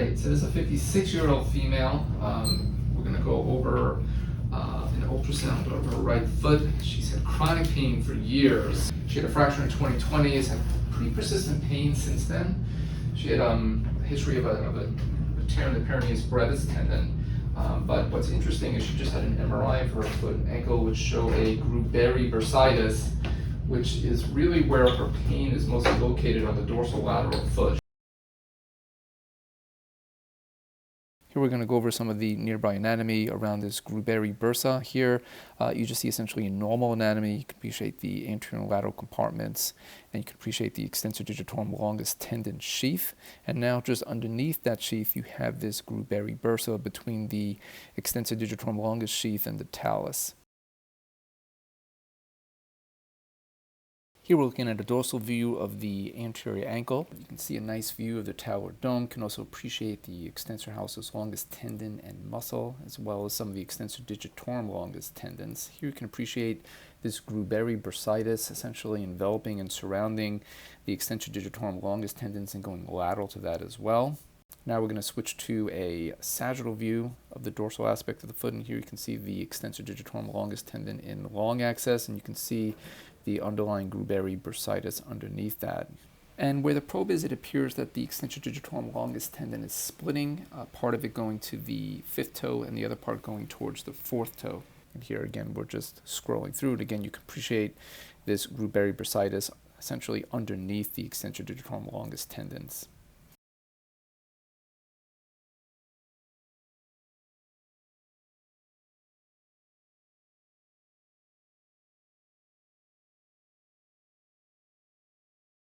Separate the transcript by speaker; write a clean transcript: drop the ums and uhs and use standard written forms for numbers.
Speaker 1: right, so this is a 56-year-old female. We're going to go over an ultrasound of her right foot. She's had chronic pain for years. She had a fracture in 2020, has had pretty persistent pain since then. She had a history of a tear in the peroneus brevis tendon. But what's interesting is she just had an MRI of her foot and ankle, which showed a Gruberi Bursitis, which is really where her pain is mostly located on the dorsolateral foot. Here we're going to go over some of the nearby anatomy around this Gruberi bursa. Here you just see essentially a normal anatomy. You can appreciate the anterior and lateral compartments, and you can appreciate the extensor digitorum longus tendon sheath. And now just underneath that sheath you have this Gruberi bursa between the extensor digitorum longus sheath and the talus. Here we're looking at a dorsal view of the anterior ankle. You can see a nice view of the talar dome. You can also appreciate the extensor hallucis longus tendon and muscle, as well as some of the extensor digitorum longus tendons. Here you can appreciate this Gruberi bursitis essentially enveloping and surrounding the extensor digitorum longus tendons and going lateral to that as well. Now we're going to switch to a sagittal view of the dorsal aspect of the foot, and here you can see the extensor digitorum longus tendon in long axis, and you can see the underlying Gruberi bursitis underneath that. And where the probe is, it appears that the extensor digitorum longus tendon is splitting, part of it going to the fifth toe and the other part going towards the fourth toe. And here again, we're just scrolling through it. Again, you can appreciate this Gruberi bursitis essentially underneath the extensor digitorum longus tendons.